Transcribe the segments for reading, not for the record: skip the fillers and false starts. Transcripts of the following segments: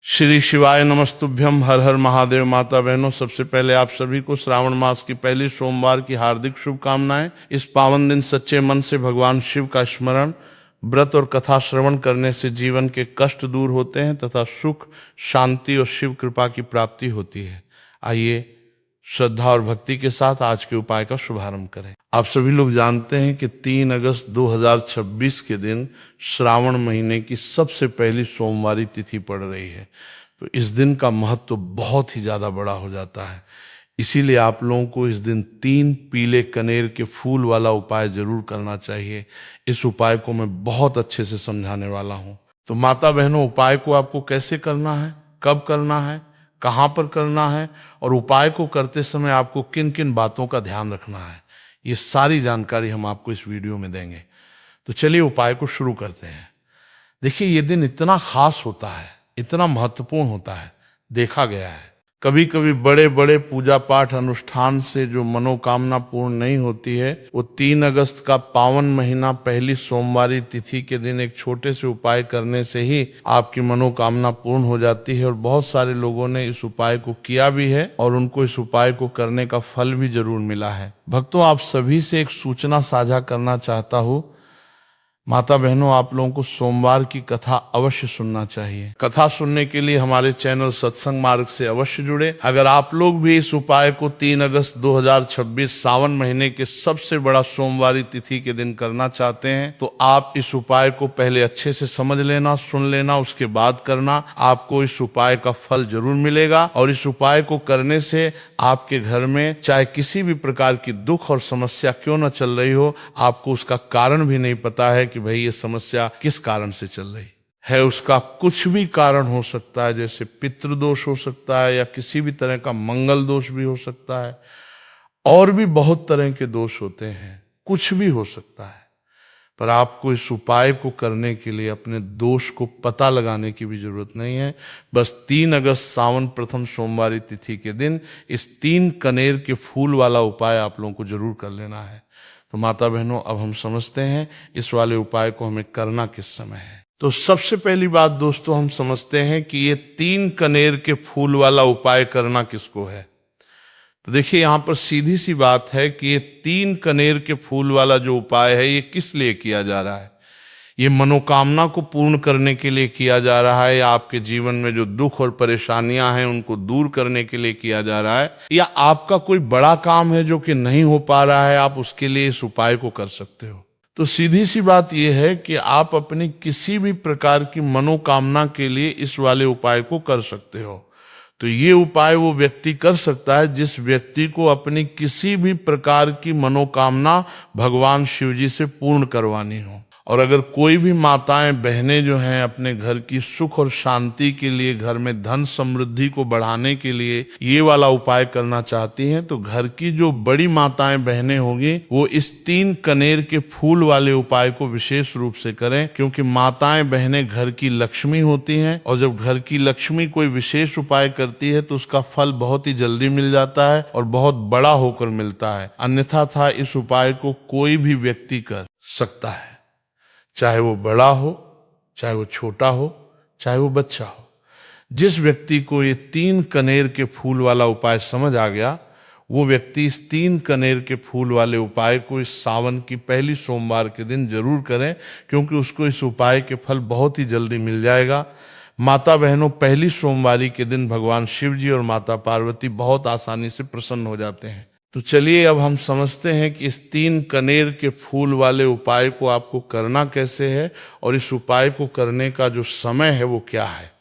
श्री शिवाय नमस्तुभ्यम। हर हर महादेव। माता बहनों, सबसे पहले आप सभी को श्रावण मास की पहली सोमवार की हार्दिक शुभकामनाएं। इस पावन दिन सच्चे मन से भगवान शिव का स्मरण, व्रत और कथा श्रवण करने से जीवन के कष्ट दूर होते हैं तथा सुख, शांति और शिव कृपा की प्राप्ति होती है। आइए श्रद्धा और भक्ति के साथ आज के उपाय का शुभारंभ करें। आप सभी लोग जानते हैं कि 3 अगस्त 2026 के दिन श्रावण महीने की सबसे पहली सोमवारी तिथि पड़ रही है। तो इस दिन का महत्व बहुत ही ज़्यादा बड़ा हो जाता है। इसीलिए आप लोगों को इस दिन 3 पीले कनेर के फूल वाला उपाय जरूर करना चाहिए। इस उपाय को मैं बहुत अच्छे से समझाने वाला हूँ। तो माता बहनों, उपाय को आपको कैसे करना है, कब करना है, कहाँ पर करना है और उपाय को करते समय आपको किन किन बातों का ध्यान रखना है, ये सारी जानकारी हम आपको इस वीडियो में देंगे। तो चलिए उपाय को शुरू करते हैं। देखिए, ये दिन इतना खास होता है, इतना महत्वपूर्ण होता है। देखा गया है कभी कभी बड़े बड़े पूजा पाठ अनुष्ठान से जो मनोकामना पूर्ण नहीं होती है, वो 3 अगस्त का पावन महीना पहली सोमवारी तिथि के दिन एक छोटे से उपाय करने से ही आपकी मनोकामना पूर्ण हो जाती है। और बहुत सारे लोगों ने इस उपाय को किया भी है और उनको इस उपाय को करने का फल भी जरूर मिला है। भक्तों, आप सभी से एक सूचना साझा करना चाहता हूँ। माता बहनों, आप लोगों को सोमवार की कथा अवश्य सुनना चाहिए। कथा सुनने के लिए हमारे चैनल सत्संग मार्ग से अवश्य जुड़े। अगर आप लोग भी इस उपाय को 3 अगस्त 2026 सावन महीने के सबसे बड़ा सोमवारी तिथि के दिन करना चाहते हैं, तो आप इस उपाय को पहले अच्छे से समझ लेना, सुन लेना, उसके बाद करना। आपको इस उपाय का फल जरूर मिलेगा। और इस उपाय को करने से आपके घर में चाहे किसी भी प्रकार की दुख और समस्या क्यों न चल रही हो, आपको उसका कारण भी नहीं पता है कि भाई ये समस्या किस कारण से चल रही है। उसका कुछ भी कारण हो सकता है, जैसे पितृदोष हो सकता है या किसी भी तरह का मंगल दोष भी हो सकता है, और भी बहुत तरह के दोष होते हैं, कुछ भी हो सकता है। पर आपको इस उपाय को करने के लिए अपने दोष को पता लगाने की भी जरूरत नहीं है। बस 3 अगस्त सावन प्रथम सोमवारी तिथि के दिन इस 3 कनेर के फूल वाला उपाय आप लोगों को जरूर कर लेना है। तो माता बहनों, अब हम समझते हैं इस वाले उपाय को हमें करना किस समय है। तो सबसे पहली बात दोस्तों, हम समझते हैं कि ये 3 कनेर के फूल वाला उपाय करना किसको है। तो देखिए, यहां पर सीधी सी बात है कि ये 3 कनेर के फूल वाला जो उपाय है, ये किस लिए किया जा रहा है। ये मनोकामना को पूर्ण करने के लिए किया जा रहा है, या आपके जीवन में जो दुख और परेशानियां हैं उनको दूर करने के लिए किया जा रहा है, या आपका कोई बड़ा काम है जो कि नहीं हो पा रहा है, आप उसके लिए इस उपाय को कर सकते हो। तो सीधी सी बात यह है कि आप अपनी किसी भी प्रकार की मनोकामना के लिए इस वाले उपाय को कर सकते हो। तो ये उपाय वो व्यक्ति कर सकता है जिस व्यक्ति को अपनी किसी भी प्रकार की मनोकामना भगवान शिव जी से पूर्ण करवानी हो। और अगर कोई भी माताएं बहनें जो हैं अपने घर की सुख और शांति के लिए, घर में धन समृद्धि को बढ़ाने के लिए ये वाला उपाय करना चाहती हैं, तो घर की जो बड़ी माताएं बहनें होंगी वो इस 3 कनेर के फूल वाले उपाय को विशेष रूप से करें। क्योंकि माताएं बहनें घर की लक्ष्मी होती हैं, और जब घर की लक्ष्मी कोई विशेष उपाय करती है तो उसका फल बहुत ही जल्दी मिल जाता है और बहुत बड़ा होकर मिलता है। अन्यथा इस उपाय को कोई भी व्यक्ति कर सकता है, चाहे वो बड़ा हो, चाहे वो छोटा हो, चाहे वो बच्चा हो। जिस व्यक्ति को ये 3 कनेर के फूल वाला उपाय समझ आ गया, वो व्यक्ति इस 3 कनेर के फूल वाले उपाय को इस सावन की पहली सोमवार के दिन जरूर करें, क्योंकि उसको इस उपाय के फल बहुत ही जल्दी मिल जाएगा। माता बहनों, पहली सोमवारी के दिन भगवान शिव जी और माता पार्वती बहुत आसानी से प्रसन्न हो जाते हैं। तो चलिए अब हम समझते हैं कि इस 3 कनेर के फूल वाले उपाय को आपको करना कैसे है और इस उपाय को करने का जो समय है वो क्या है।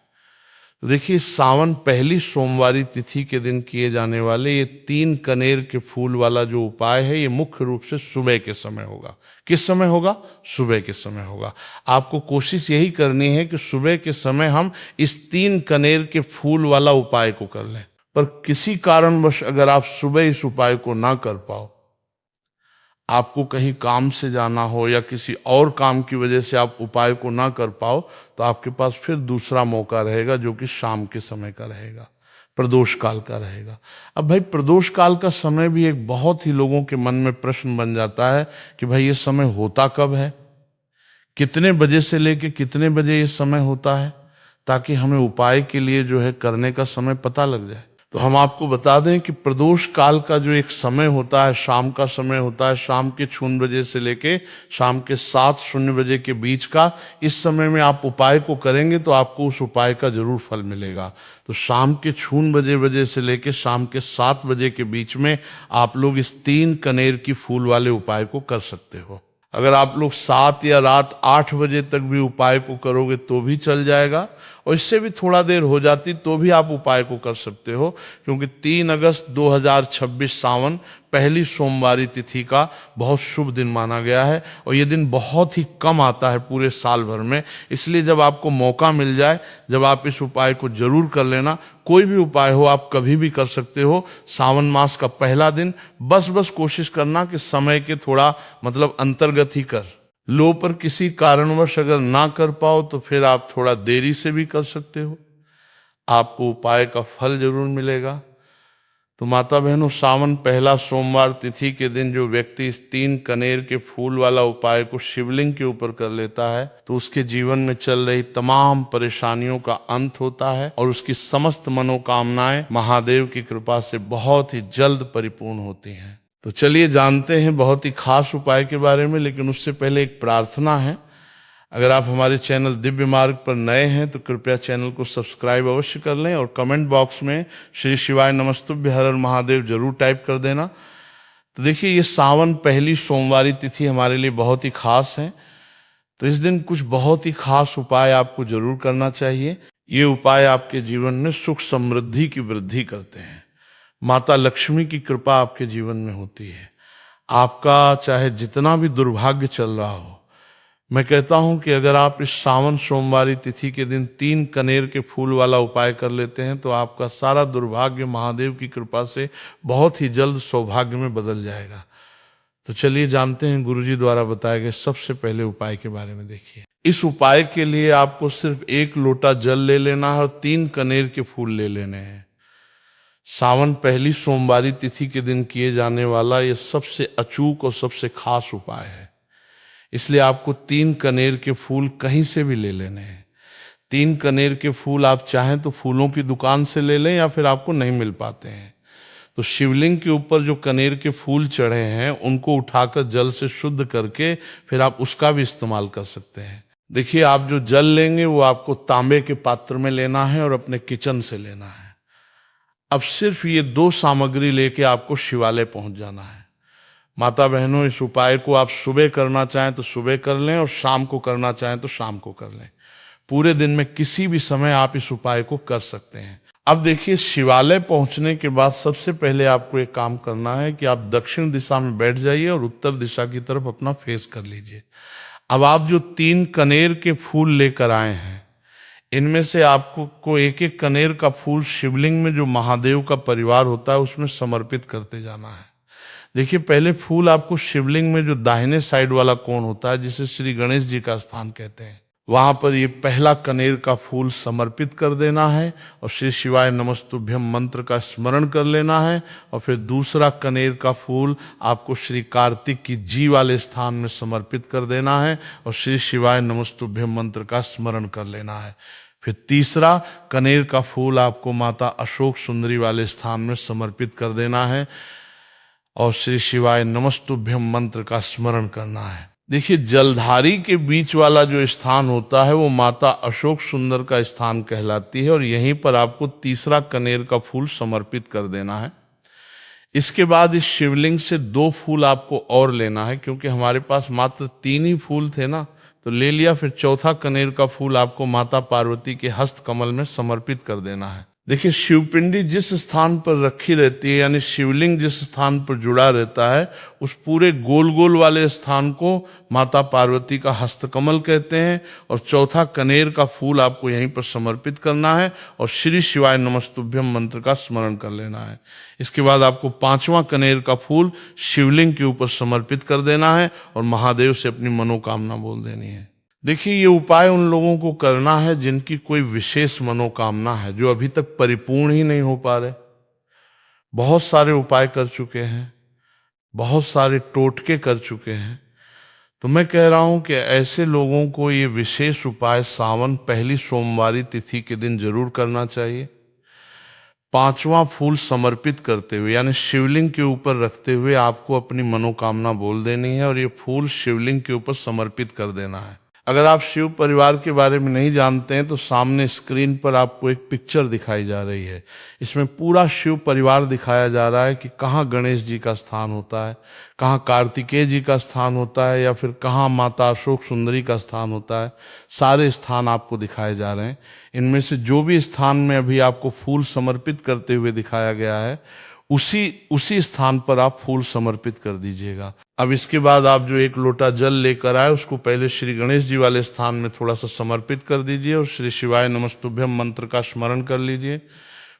तो देखिए, सावन पहली सोमवारी तिथि के दिन किए जाने वाले ये 3 कनेर के फूल वाला जो उपाय है, ये मुख्य रूप से सुबह के समय होगा। किस समय होगा? सुबह के समय होगा। आपको कोशिश यही करनी है कि सुबह के समय हम इस 3 कनेर के फूल वाला उपाय को कर लें। पर किसी कारणवश अगर आप सुबह इस उपाय को ना कर पाओ, आपको कहीं काम से जाना हो या किसी और काम की वजह से आप उपाय को ना कर पाओ, तो आपके पास फिर दूसरा मौका रहेगा, जो कि शाम के समय का रहेगा, प्रदोष काल का रहेगा। अब भाई, प्रदोष काल का समय भी एक बहुत ही लोगों के मन में प्रश्न बन जाता है कि भाई ये समय होता कब है, कितने बजे से लेके कितने बजे ये समय होता है। ताकि हमें उपाय के लिए जो है करने का समय पता लग जाए। तो हम आपको बता दें कि प्रदोष काल का जो एक समय होता है, शाम का समय होता है, शाम के 6 बजे से लेके शाम के 7:00 बजे के बीच का, इस समय में आप उपाय को करेंगे तो आपको उस उपाय का जरूर फल मिलेगा। तो शाम के 6 बजे से लेके शाम के 7 बजे के बीच में आप लोग इस 3 कनेर की फूल वाले उपाय को कर सकते हो। अगर आप लोग 7 या रात 8 बजे तक भी उपाय को करोगे तो भी चल जाएगा, और इससे भी थोड़ा देर हो जाती तो भी आप उपाय को कर सकते हो, क्योंकि 3 अगस्त 2026 सावन पहली सोमवारी तिथि का बहुत शुभ दिन माना गया है, और ये दिन बहुत ही कम आता है पूरे साल भर में। इसलिए जब आपको मौका मिल जाए, जब आप इस उपाय को जरूर कर लेना। कोई भी उपाय हो आप कभी भी कर सकते हो। सावन मास का पहला दिन बस कोशिश करना कि समय के थोड़ा मतलब अंतर्गत ही कर लो, पर किसी कारणवश अगर ना कर पाओ तो फिर आप थोड़ा देरी से भी कर सकते हो, आपको उपाय का फल जरूर मिलेगा। तो माता बहनों, सावन पहला सोमवार तिथि के दिन जो व्यक्ति इस 3 कनेर के फूल वाला उपाय को शिवलिंग के ऊपर कर लेता है तो उसके जीवन में चल रही तमाम परेशानियों का अंत होता है, और उसकी समस्त मनोकामनाएं महादेव की कृपा से बहुत ही जल्द परिपूर्ण होती हैं। तो चलिए जानते हैं बहुत ही खास उपाय के बारे में, लेकिन उससे पहले एक प्रार्थना है। अगर आप हमारे चैनल दिव्य मार्ग पर नए हैं तो कृपया चैनल को सब्सक्राइब अवश्य कर लें, और कमेंट बॉक्स में श्री शिवाय नमस्तुभ्य हर हर महादेव जरूर टाइप कर देना। तो देखिए, ये सावन पहली सोमवारी तिथि हमारे लिए बहुत ही खास है, तो इस दिन कुछ बहुत ही खास उपाय आपको जरूर करना चाहिए। ये उपाय आपके जीवन में सुख समृद्धि की वृद्धि करते हैं। माता लक्ष्मी की कृपा आपके जीवन में होती है। आपका चाहे जितना भी दुर्भाग्य चल रहा हो, मैं कहता हूं कि अगर आप इस सावन सोमवारी तिथि के दिन 3 कनेर के फूल वाला उपाय कर लेते हैं तो आपका सारा दुर्भाग्य महादेव की कृपा से बहुत ही जल्द सौभाग्य में बदल जाएगा। तो चलिए जानते हैं गुरुजी द्वारा बताए गए सबसे पहले उपाय के बारे में। देखिए, इस उपाय के लिए आपको सिर्फ 1 लोटा जल ले लेना है और 3 कनेर के फूल ले लेने हैं। सावन पहली सोमवारी तिथि के दिन किए जाने वाला यह सबसे अचूक और सबसे खास उपाय है, इसलिए आपको 3 कनेर के फूल कहीं से भी ले लेने हैं। 3 कनेर के फूल आप चाहें तो फूलों की दुकान से ले लें, या फिर आपको नहीं मिल पाते हैं तो शिवलिंग के ऊपर जो कनेर के फूल चढ़े हैं उनको उठाकर जल से शुद्ध करके फिर आप उसका भी इस्तेमाल कर सकते हैं। देखिए, आप जो जल लेंगे वो आपको तांबे के पात्र में लेना है और अपने किचन से लेना है। अब सिर्फ ये 2 सामग्री लेके आपको शिवालय पहुंच जाना है। माता बहनों, इस उपाय को आप सुबह करना चाहें तो सुबह कर लें, और शाम को करना चाहें तो शाम को कर लें। पूरे दिन में किसी भी समय आप इस उपाय को कर सकते हैं। अब देखिए, शिवालय पहुंचने के बाद सबसे पहले आपको एक काम करना है कि आप दक्षिण दिशा में बैठ जाइए और उत्तर दिशा की तरफ अपना फेस कर लीजिए। अब आप जो 3 कनेर के फूल लेकर आए हैं, इनमें से आपको एक एक कनेर का फूल शिवलिंग में जो महादेव का परिवार होता है उसमें समर्पित करते जाना है। देखिए, पहले फूल आपको शिवलिंग में जो दाहिने साइड वाला कोण होता है, जिसे श्री गणेश जी का स्थान कहते हैं, वहां पर ये पहला कनेर का फूल समर्पित कर देना है और श्री शिवाय नमस्तुभ्यम मंत्र का स्मरण कर लेना है। और फिर दूसरा कनेर का फूल आपको श्री कार्तिक की जी वाले स्थान में समर्पित कर देना है और श्री शिवाय नमस्तुभ्यम मंत्र का स्मरण कर लेना है। फिर तीसरा कनेर का फूल आपको माता अशोक सुंदरी वाले स्थान में समर्पित कर देना है और श्री शिवाय नमस्तुभ्यम मंत्र का स्मरण करना है। देखिए, जलधारी के बीच वाला जो स्थान होता है वो माता अशोक सुंदर का स्थान कहलाती है और यहीं पर आपको तीसरा कनेर का फूल समर्पित कर देना है। इसके बाद इस शिवलिंग से 2 फूल आपको और लेना है, क्योंकि हमारे पास मात्र 3 ही फूल थे ना, तो ले लिया। फिर चौथा कनेर का फूल आपको माता पार्वती के हस्त कमल में समर्पित कर देना है। देखिए, शिवपिंडी जिस स्थान पर रखी रहती है, यानी शिवलिंग जिस स्थान पर जुड़ा रहता है, उस पूरे गोल गोल वाले स्थान को माता पार्वती का हस्तकमल कहते हैं। और चौथा कनेर का फूल आपको यहीं पर समर्पित करना है और श्री शिवाय नमस्तुभ्यम मंत्र का स्मरण कर लेना है। इसके बाद आपको 5वां कनेर का फूल शिवलिंग के ऊपर समर्पित कर देना है और महादेव से अपनी मनोकामना बोल देनी है। देखिए, ये उपाय उन लोगों को करना है जिनकी कोई विशेष मनोकामना है, जो अभी तक परिपूर्ण ही नहीं हो पा रहे। बहुत सारे उपाय कर चुके हैं, बहुत सारे टोटके कर चुके हैं, तो मैं कह रहा हूं कि ऐसे लोगों को ये विशेष उपाय सावन पहली सोमवारी तिथि के दिन जरूर करना चाहिए। पांचवा फूल समर्पित करते हुए यानी शिवलिंग के ऊपर रखते हुए आपको अपनी मनोकामना बोल देनी है और ये फूल शिवलिंग के ऊपर समर्पित कर देना है। अगर आप शिव परिवार के बारे में नहीं जानते हैं तो सामने स्क्रीन पर आपको एक पिक्चर दिखाई जा रही है। इसमें पूरा शिव परिवार दिखाया जा रहा है कि कहाँ गणेश जी का स्थान होता है, कहाँ कार्तिकेय जी का स्थान होता है या फिर कहाँ माता अशोक सुंदरी का स्थान होता है। सारे स्थान आपको दिखाए जा रहे हैं। इनमें से जो भी स्थान में अभी आपको फूल समर्पित करते हुए दिखाया गया है उसी स्थान पर आप फूल समर्पित कर दीजिएगा। अब इसके बाद आप जो एक लोटा जल लेकर आए उसको पहले श्री गणेश जी वाले स्थान में थोड़ा सा समर्पित कर दीजिए और श्री शिवाय नमस्तुभ्यम मंत्र का स्मरण कर लीजिए।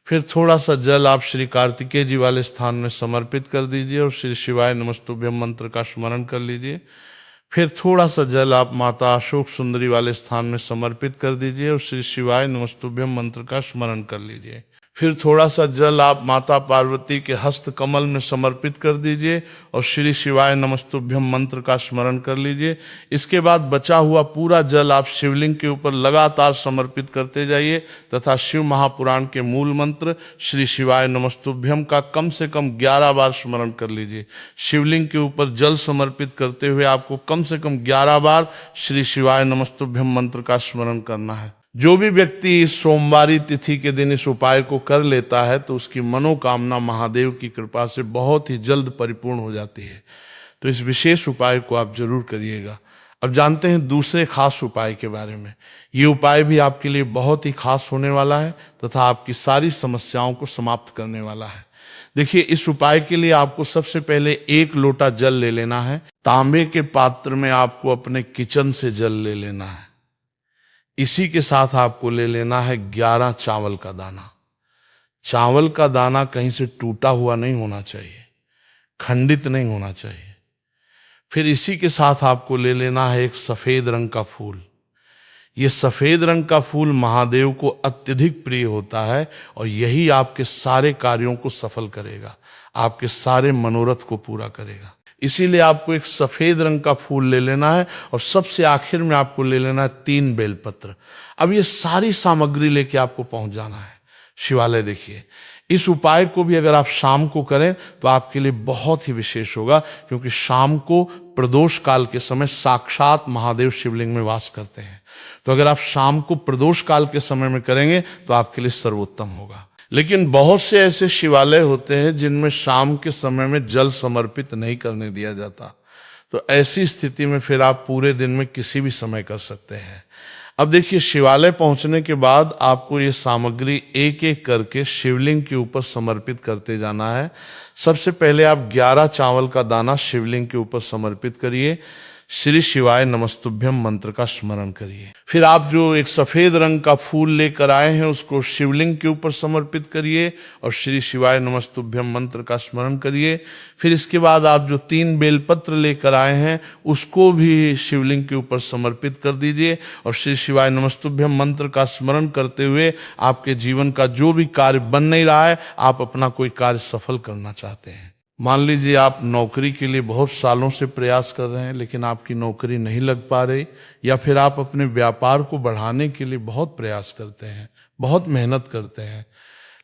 फिर थोड़ा सा जल आप श्री कार्तिकेय जी वाले स्थान में समर्पित कर दीजिए और श्री शिवाय नमस्तुभ्यम मंत्र का स्मरण कर लीजिए। फिर थोड़ा सा जल आप माता अशोक सुंदरी वाले स्थान में समर्पित कर दीजिए और श्री शिवाय नमस्तुभ्यम मंत्र का स्मरण कर लीजिए। फिर थोड़ा सा जल आप माता पार्वती के हस्त कमल में समर्पित कर दीजिए और श्री शिवाय नमस्तुभ्यम मंत्र का स्मरण कर लीजिए। इसके बाद बचा हुआ पूरा जल आप शिवलिंग के ऊपर लगातार समर्पित करते जाइए तथा शिव महापुराण के मूल मंत्र श्री शिवाय नमस्तुभ्यम का कम से कम 11 बार स्मरण कर लीजिए। शिवलिंग के ऊपर जल समर्पित करते हुए आपको कम से कम 11 बार श्री शिवाय नमस्तुभ्यम मंत्र का स्मरण करना है। जो भी व्यक्ति इस सोमवारी तिथि के दिन इस उपाय को कर लेता है तो उसकी मनोकामना महादेव की कृपा से बहुत ही जल्द परिपूर्ण हो जाती है। तो इस विशेष उपाय को आप जरूर करिएगा। अब जानते हैं दूसरे खास उपाय के बारे में। ये उपाय भी आपके लिए बहुत ही खास होने वाला है तथा आपकी सारी समस्याओं को समाप्त करने वाला है। देखिए, इस उपाय के लिए आपको सबसे पहले 1 लोटा जल ले लेना है। तांबे के पात्र में आपको अपने किचन से जल ले लेना है। इसी के साथ आपको ले लेना है 11 चावल का दाना। चावल का दाना कहीं से टूटा हुआ नहीं होना चाहिए, खंडित नहीं होना चाहिए। फिर इसी के साथ आपको ले लेना है एक सफेद रंग का फूल। ये सफेद रंग का फूल महादेव को अत्यधिक प्रिय होता है और यही आपके सारे कार्यों को सफल करेगा, आपके सारे मनोरथ को पूरा करेगा। इसीलिए आपको एक सफेद रंग का फूल ले लेना है और सबसे आखिर में आपको ले लेना है 3 बेलपत्र। अब ये सारी सामग्री लेके आपको पहुंच जाना है शिवालय। देखिए, इस उपाय को भी अगर आप शाम को करें तो आपके लिए बहुत ही विशेष होगा, क्योंकि शाम को प्रदोष काल के समय साक्षात महादेव शिवलिंग में वास करते हैं। तो अगर आप शाम को प्रदोष काल के समय में करेंगे तो आपके लिए सर्वोत्तम होगा। लेकिन बहुत से ऐसे शिवालय होते हैं जिनमें शाम के समय में जल समर्पित नहीं करने दिया जाता। तो ऐसी स्थिति में फिर आप पूरे दिन में किसी भी समय कर सकते हैं। अब देखिए, शिवालय पहुंचने के बाद आपको ये सामग्री एक एक करके शिवलिंग के ऊपर समर्पित करते जाना है। सबसे पहले आप 11 चावल का दाना शिवलिंग के ऊपर समर्पित करिए। श्री शिवाय नमस्तुभ्यम मंत्र का स्मरण करिए। फिर आप जो एक सफेद रंग का फूल लेकर आए हैं उसको शिवलिंग के ऊपर समर्पित करिए और श्री शिवाय नमस्तुभ्यम मंत्र का स्मरण करिए। फिर इसके बाद आप जो 3 बेलपत्र लेकर आए हैं उसको भी शिवलिंग के ऊपर समर्पित कर दीजिए और श्री शिवाय नमस्तुभ्यम मंत्र का स्मरण करते हुए आपके जीवन का जो भी कार्य बन नहीं रहा है, आप अपना कोई कार्य सफल करना चाहते हैं। मान लीजिए आप नौकरी के लिए बहुत सालों से प्रयास कर रहे हैं लेकिन आपकी नौकरी नहीं लग पा रही, या फिर आप अपने व्यापार को बढ़ाने के लिए बहुत प्रयास करते हैं, बहुत मेहनत करते हैं,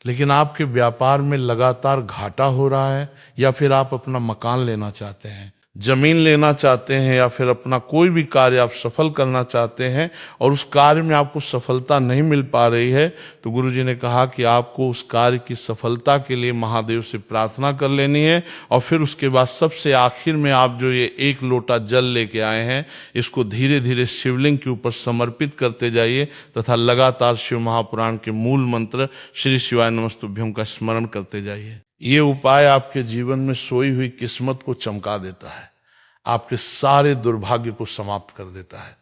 लेकिन आपके व्यापार में लगातार घाटा हो रहा है, या फिर आप अपना मकान लेना चाहते हैं, जमीन लेना चाहते हैं, या फिर अपना कोई भी कार्य आप सफल करना चाहते हैं और उस कार्य में आपको सफलता नहीं मिल पा रही है, तो गुरुजी ने कहा कि आपको उस कार्य की सफलता के लिए महादेव से प्रार्थना कर लेनी है। और फिर उसके बाद सबसे आखिर में आप जो ये 1 लोटा जल लेके आए हैं इसको धीरे धीरे शिवलिंग के ऊपर समर्पित करते जाइए तथा लगातार शिव महापुराण के मूल मंत्र श्री शिवाय नमस्तुभ्यम का स्मरण करते जाइए। ये उपाय आपके जीवन में सोई हुई किस्मत को चमका देता है, आपके सारे दुर्भाग्य को समाप्त कर देता है।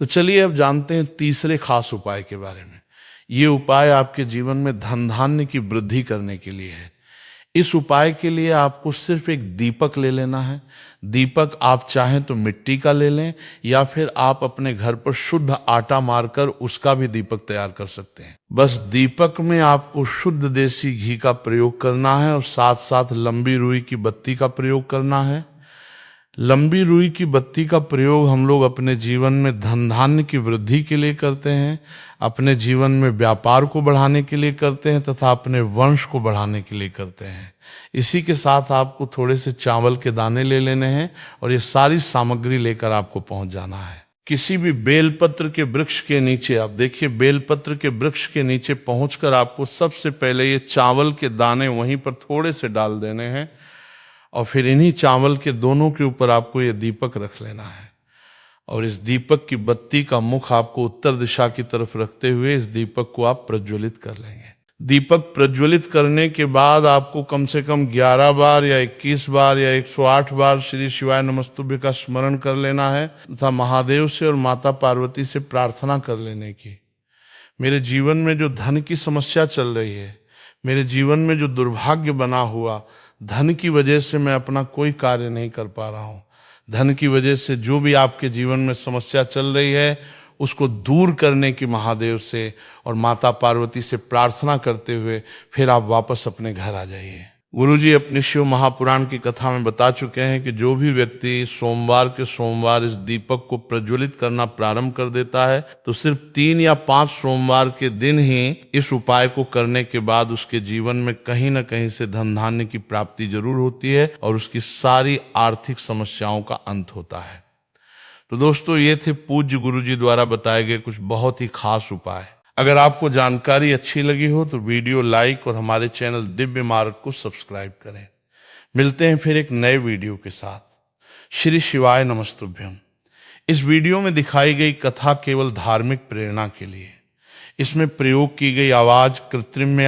तो चलिए अब जानते हैं तीसरे खास उपाय के बारे में। ये उपाय आपके जीवन में धन धान्य की वृद्धि करने के लिए है। इस उपाय के लिए आपको सिर्फ एक दीपक ले लेना है। दीपक आप चाहें तो मिट्टी का ले लें, या फिर आप अपने घर पर शुद्ध आटा मारकर उसका भी दीपक तैयार कर सकते हैं। बस दीपक में आपको शुद्ध देसी घी का प्रयोग करना है और साथ साथ लंबी रुई की बत्ती का प्रयोग करना है। लंबी रुई की बत्ती का प्रयोग हम लोग अपने जीवन में धन धान्य की वृद्धि के लिए करते हैं, अपने जीवन में व्यापार को बढ़ाने के लिए करते हैं तथा अपने वंश को बढ़ाने के लिए करते हैं। इसी के साथ आपको थोड़े से चावल के दाने ले लेने हैं और ये सारी सामग्री लेकर आपको पहुंच जाना है। किसी भी बेलपत्र के वृक्ष के नीचे, आप देखिए बेलपत्र के वृक्ष के नीचे पहुंचकर आपको सबसे पहले ये चावल के दाने वहीं पर थोड़े से डाल देने हैं और फिर इन्हीं चावल के दोनों के ऊपर आपको ये दीपक रख लेना है और इस दीपक की बत्ती का मुख आपको उत्तर दिशा की तरफ रखते हुए इस दीपक को आप प्रज्वलित कर लेंगे। दीपक प्रज्वलित करने के बाद आपको कम से कम 11 बार या 21 बार या 108 बार श्री शिवाय नमस्तुभ्य का स्मरण कर लेना है तथा महादेव से और माता पार्वती से प्रार्थना कर लेने की, मेरे जीवन में जो धन की समस्या चल रही है, मेरे जीवन में जो दुर्भाग्य बना हुआ, धन की वजह से मैं अपना कोई कार्य नहीं कर पा रहा हूँ, धन की वजह से जो भी आपके जीवन में समस्या चल रही है उसको दूर करने की महादेव से और माता पार्वती से प्रार्थना करते हुए फिर आप वापस अपने घर आ जाइए। गुरुजी अपने शिव महापुराण की कथा में बता चुके हैं कि जो भी व्यक्ति सोमवार के सोमवार इस दीपक को प्रज्वलित करना प्रारंभ कर देता है तो सिर्फ 3 या 5 सोमवार के दिन ही इस उपाय को करने के बाद उसके जीवन में कहीं न कहीं से धन धान्य की प्राप्ति जरूर होती है और उसकी सारी आर्थिक समस्याओं का अंत होता है। तो दोस्तों, ये थे पूज्य गुरुजी द्वारा बताए गए कुछ बहुत ही खास उपाय। अगर आपको जानकारी अच्छी लगी हो तो वीडियो लाइक और हमारे चैनल दिव्य मार्ग को सब्सक्राइब करें। मिलते हैं फिर एक नए वीडियो के साथ। श्री शिवाय नमस्तुभ्यम। इस वीडियो में दिखाई गई कथा केवल धार्मिक प्रेरणा के लिए, इसमें प्रयोग की गई आवाज कृत्रिम में